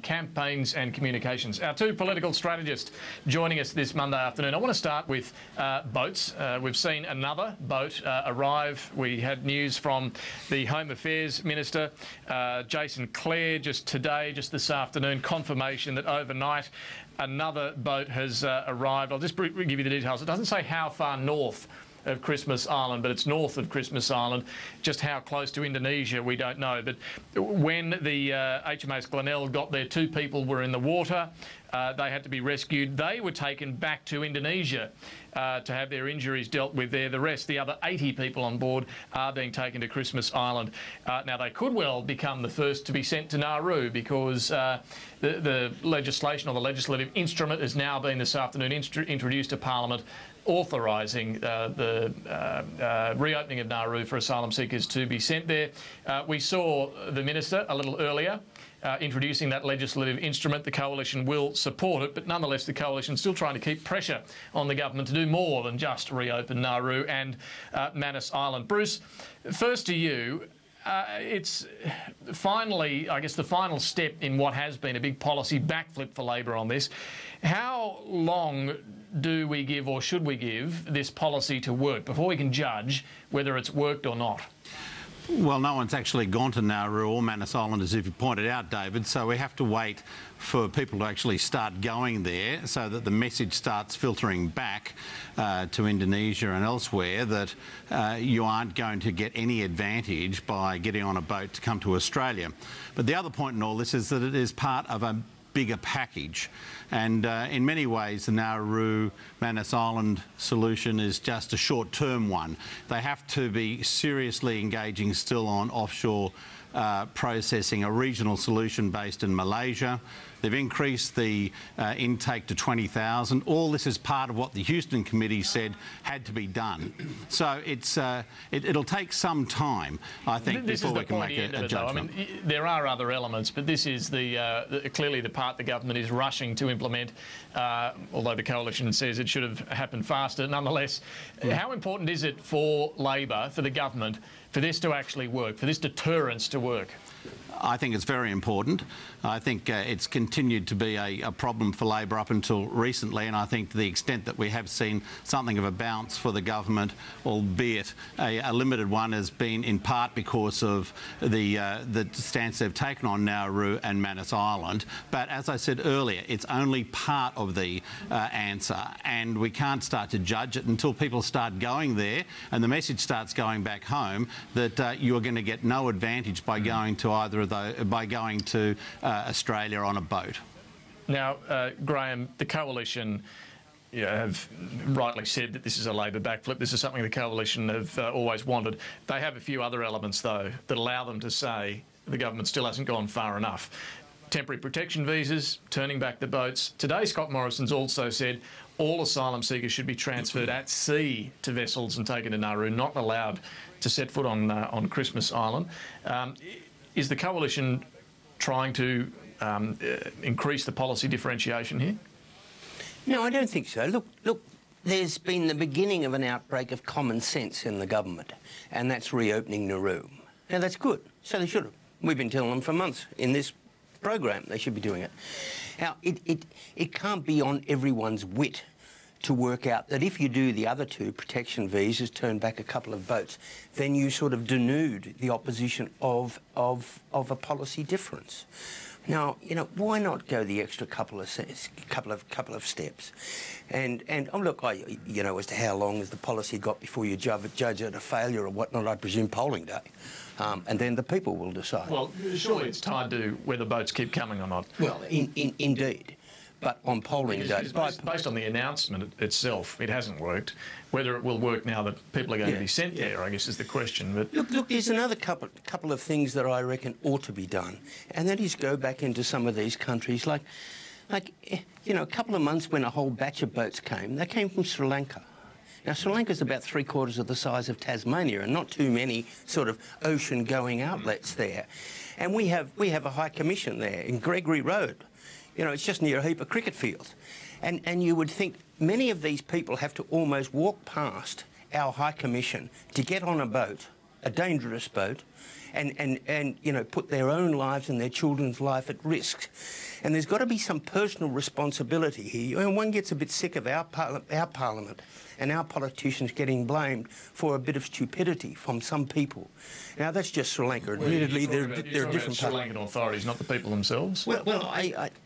Campaigns and Communications. Our two political strategists joining us this Monday afternoon. I want to start with boats. We've seen another boat arrive. We had news from the Home Affairs Minister, Jason Clare, just today, just this afternoon, confirmation that overnight another boat has arrived. I'll just give you the details. It doesn't say how far north of Christmas Island, but it's north of Christmas Island. Just how close to Indonesia, we don't know. But when the HMAS Glenelg got there, 2 people were in the water. They had to be rescued. They were taken back to Indonesia to have their injuries dealt with there. The rest, the other 80 people on board, are being taken to Christmas Island. Now, they could well become the first to be sent to Nauru, because the legislation, or the legislative instrument, has now been this afternoon introduced to Parliament, authorising the reopening of Nauru for asylum seekers to be sent there. We saw the Minister a little earlier introducing that legislative instrument. The Coalition will support it, but nonetheless the Coalition is still trying to keep pressure on the government to do more than just reopen Nauru and Manus Island. Bruce, first to you. It's finally, I guess, the final step in what has been a big policy backflip for Labor on this. How long do we give, or should we give, this policy to work before we can judge whether it's worked or not? Well, no one's actually gone to Nauru or Manus Island, as you pointed out, David, so we have to wait for people to actually start going there so that the message starts filtering back to Indonesia and elsewhere that you aren't going to get any advantage by getting on a boat to come to Australia. But the other point in all this is that it is part of a bigger package, and in many ways the Nauru Manus Island solution is just a short-term one. They have to be seriously engaging still on offshore processing, a regional solution based in Malaysia. They've increased the intake to 20,000. All this is part of what the Houston Committee said had to be done. So it'll take some time, I think, before we can make a judgment. I mean, there are other elements, but this is clearly the part the government is rushing to implement, although the Coalition says it should have happened faster. Nonetheless, how important is it for Labor, for the government, for this to actually work, for this deterrence to work? I think it's very important. I think it's continued to be a problem for Labor up until recently, and I think to the extent that we have seen something of a bounce for the government, albeit a limited one, has been in part because of the stance they've taken on Nauru and Manus Island. But as I said earlier, it's only part of the answer, and we can't start to judge it until people start going there and the message starts going back home that you're going to get no advantage by going to either of those, by going to Australia on a boat. Now, Graham, the Coalition have rightly said that this is a Labor backflip. This is something the Coalition have always wanted. They have a few other elements, though, that allow them to say the government still hasn't gone far enough. Temporary protection visas, turning back the boats. Today, Scott Morrison's also said all asylum seekers should be transferred at sea to vessels and taken to Nauru, not allowed to set foot on Christmas Island. Is the Coalition trying to increase the policy differentiation here? No, I don't think so. Look, there's been the beginning of an outbreak of common sense in the government, and that's reopening Nauru. Now, that's good. So they should have. We've been telling them for months in this program they should be doing it. Now, it can't be on everyone's wit to work out that if you do the other 2 protection visas, turn back a couple of boats, then you sort of denude the opposition of a policy difference. Now, you know, why not go the extra couple of steps? And oh, look, you know, as to how long has the policy got before you judge it a failure or whatnot, I presume polling day. And then the people will decide. Well, surely it's tied to whether boats keep coming or not. Well, indeed. But on polling day... Based on the announcement itself, it hasn't worked. Whether it will work now that people are going to be sent there, I guess, is the question. But Look, there's another couple of things that I reckon ought to be done, and that is go back into some of these countries. Like, you know, a couple of months when a whole batch of boats came, they came from Sri Lanka. Now, Sri Lanka's about 3/4 of the size of Tasmania, and not too many sort of ocean-going outlets there. And we have a High Commission there in Gregory Road. You know, it's just near a heap of cricket fields. And you would think many of these people have to almost walk past our High Commission to get on a boat a dangerous boat, and you know, put their own lives and their children's life at risk. And there's got to be some personal responsibility here. And one gets a bit sick of our parliament and our politicians getting blamed for a bit of stupidity from some people. Now, that's just Sri Lanka. Admittedly, there are different Sri Lankan authorities, not the people themselves. Well,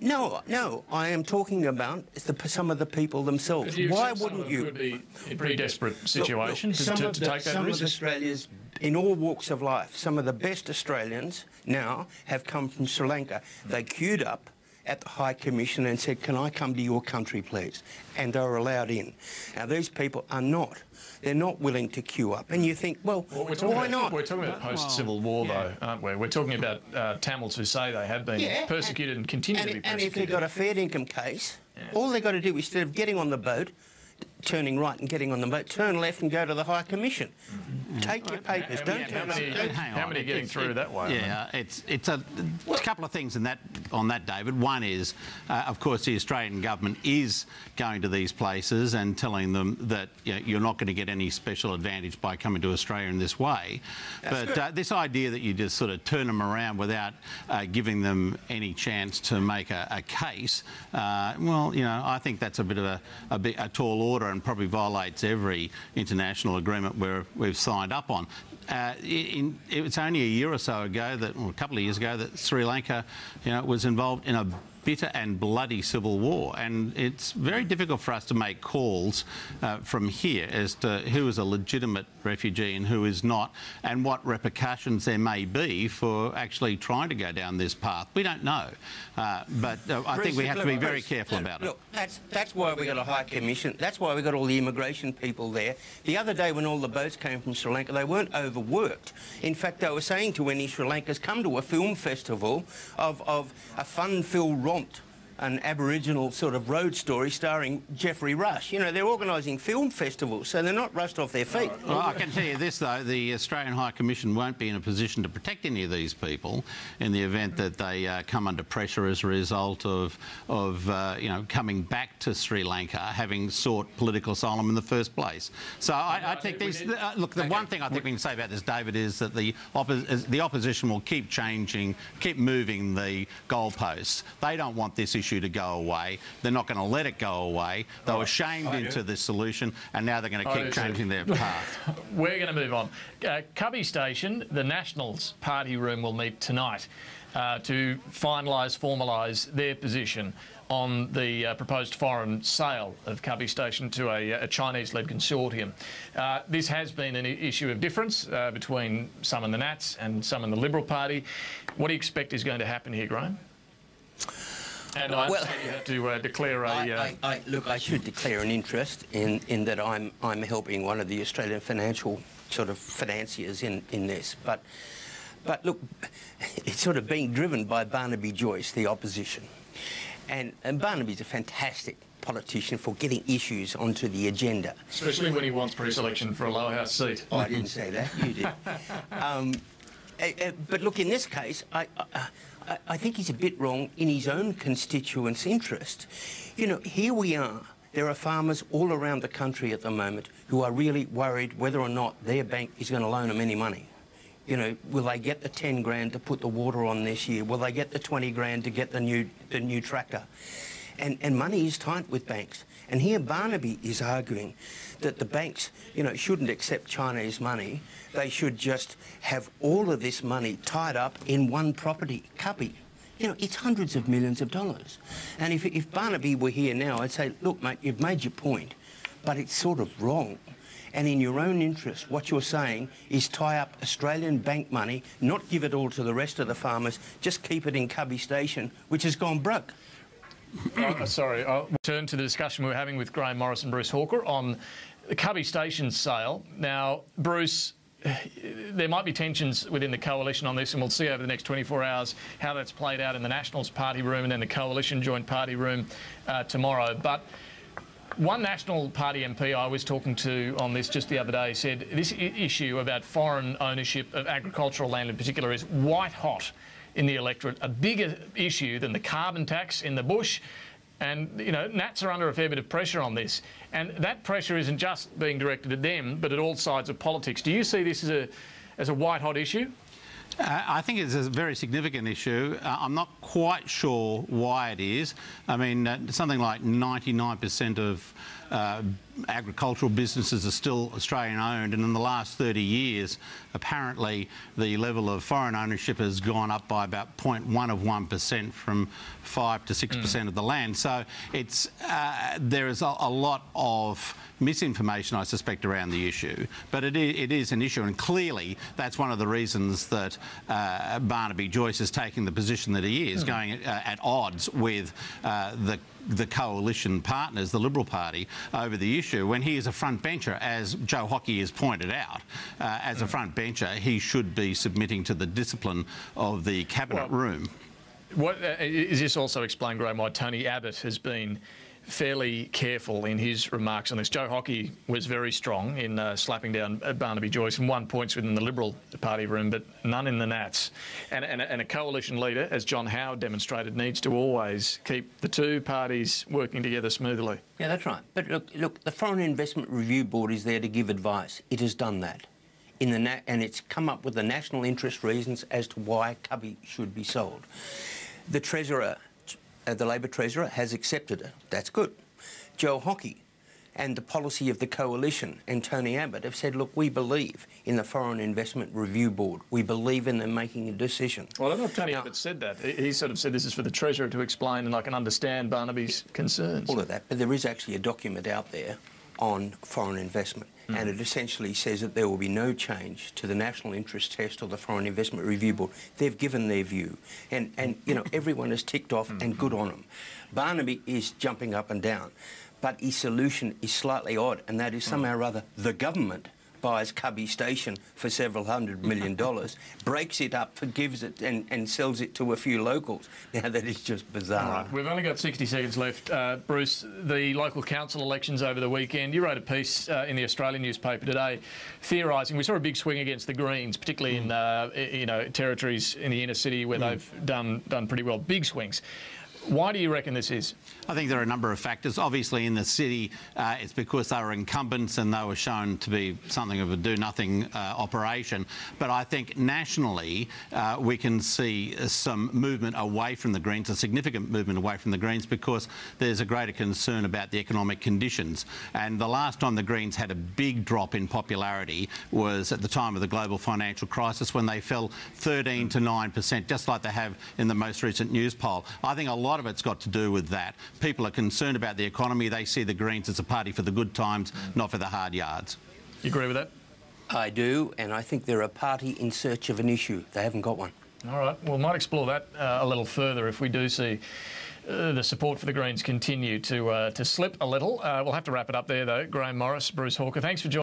no, I am talking about some of the people themselves. Why wouldn't you? Could be in a pretty desperate situation to take that risk. Some of Australia's, in all walks of life, some of the best Australians now have come from Sri Lanka. They queued up at the High Commission and said, can I come to your country, please? And they were allowed in. Now, these people are not. They're not willing to queue up. And you think, well why not? We're talking about post-Civil War, though, aren't we? We're talking about Tamils who say they have been persecuted and continue to be persecuted. And if they've got a fair income case, all they've got to do, instead of getting on the boat, turning right and getting on the boat, turn left and go to the High Commission. Take your papers. How many getting through that way? Yeah, it's a couple of things on that, David. One is, of course, the Australian government is going to these places and telling them that you're not going to get any special advantage by coming to Australia in this way. But this idea that you just sort of turn them around without giving them any chance to make a case, well, you know, I think that's a bit of a tall order and probably violates every international agreement we've signed up on. It was only a year or so ago, or a couple of years ago, that Sri Lanka, was involved in a bitter and bloody civil war, and it's very difficult for us to make calls from here as to who is a legitimate refugee and who is not, and what repercussions there may be for actually trying to go down this path. We don't know, but I think we have to be very careful about it. Look, that's why we got a High Commission. That's why we got all the immigration people there. The other day when all the boats came from Sri Lanka, they weren't overworked. In fact, they were saying to any Sri Lankans, come to a film festival of a fun-filled an Aboriginal sort of road story starring Geoffrey Rush. You know, they're organising film festivals, so they're not rushed off their feet. Well, I can tell you this, though, the Australian High Commission won't be in a position to protect any of these people in the event that they come under pressure as a result of coming back to Sri Lanka, having sought political asylum in the first place. So I think these... look, the one thing I think we can say about this, David, is that the opposition will keep changing, keep moving the goalposts. They don't want this issue to go away. They're not going to let it go away. They were shamed into this solution, and now they're going to keep changing their path. We're going to move on. Cubbie Station, the Nationals party room will meet tonight to formalise their position on the proposed foreign sale of Cubbie Station to a Chinese-led consortium. This has been an issue of difference between some in the Nats and some in the Liberal Party. What do you expect is going to happen here, Grahame? And I understand you have to declare a... Look, I should declare an interest in that I'm helping one of the Australian financial sort of financiers in this. But look, it's sort of being driven by Barnaby Joyce, the opposition. And Barnaby's a fantastic politician for getting issues onto the agenda. Especially when he wants pre-selection for a lower house seat. Oh, I didn't say that, you did. But look, in this case, I think he's a bit wrong in his own constituents' interest. You know, here we are. There are farmers all around the country at the moment who are really worried whether or not their bank is going to loan them any money. You know, will they get the 10 grand to put the water on this year? Will they get the 20 grand to get the new tractor? And money is tight with banks. And here Barnaby is arguing that the banks, shouldn't accept Chinese money. They should just have all of this money tied up in one property, Cubbie. It's hundreds of millions of dollars. And if Barnaby were here now, I'd say, look, mate, you've made your point, but it's sort of wrong. And in your own interest, what you're saying is tie up Australian bank money, not give it all to the rest of the farmers, just keep it in Cubbie Station, which has gone broke. Sorry, I'll turn to the discussion we were having with Grahame Morris and Bruce Hawker on the Cubbie Station sale. Now, Bruce, there might be tensions within the coalition on this, and we'll see over the next 24 hours how that's played out in the Nationals party room and then the coalition joint party room tomorrow. But one National Party MP I was talking to on this just the other day said this issue about foreign ownership of agricultural land in particular is white hot in the electorate, a bigger issue than the carbon tax in the bush. And, Nats are under a fair bit of pressure on this. And that pressure isn't just being directed at them, but at all sides of politics. Do you see this as a white-hot issue? I think it's a very significant issue. I'm not quite sure why it is. I mean, something like 99% of agricultural businesses are still Australian-owned, and in the last 30 years, apparently the level of foreign ownership has gone up by about 0.1% from 5 to 6% of the land. So it's there is a lot of misinformation, I suspect, around the issue. But it is an issue, and clearly that's one of the reasons that Barnaby Joyce is taking the position that he is, going at odds with the coalition partners, the Liberal Party, over the issue, when he is a front bencher, as Joe Hockey has pointed out. As a front bencher, he should be submitting to the discipline of the cabinet room. What is this also explain, Graham, why Tony Abbott has been fairly careful in his remarks on this? Joe Hockey was very strong in slapping down Barnaby Joyce and won points within the Liberal Party room, but none in the Nats. And a coalition leader, as John Howard demonstrated, needs to always keep the two parties working together smoothly. Yeah, that's right. But look, the Foreign Investment Review Board is there to give advice. It has done that. And it's come up with the national interest reasons as to why Cubbie should be sold. The Treasurer, the Labor Treasurer, has accepted it. That's good. Joe Hockey and the policy of the coalition and Tony Abbott have said, look, we believe in the Foreign Investment Review Board. We believe in them making a decision. Well, I don't know if Tony Abbott said that. He sort of said this is for the Treasurer to explain, and I can understand Barnaby's concerns. All of that. But there is actually a document out there on foreign investment, and it essentially says that there will be no change to the national interest test or the Foreign Investment Review Board. They've given their view, and you know, everyone has ticked off, and good on them. Barnaby is jumping up and down, but his solution is slightly odd, and that is somehow or other the government buys Cubbie Station for several $100 million, breaks it up, forgives it and sells it to a few locals. Now, that is just bizarre. All right, we've only got 60 seconds left. Bruce, the local council elections over the weekend, you wrote a piece in the Australian newspaper today theorising. We saw a big swing against the Greens, particularly in you know, territories in the inner city where they've done pretty well. Big swings. Why do you reckon this is? I think there are a number of factors. Obviously, in the city, it's because they were incumbents and they were shown to be something of a do-nothing operation. But I think nationally, we can see some movement away from the Greens, a significant movement away from the Greens, because there's a greater concern about the economic conditions. And the last time the Greens had a big drop in popularity was at the time of the global financial crisis, when they fell 13 to 9%, just like they have in the most recent news poll. I think a lot of it's got to do with that. People are concerned about the economy. They see the Greens as a party for the good times, not for the hard yards. You agree with that? I do, and I think they're a party in search of an issue. They haven't got one. All right. Well, we might explore that a little further if we do see the support for the Greens continue to slip a little. We'll have to wrap it up there, though. Grahame Morris, Bruce Hawker, thanks for joining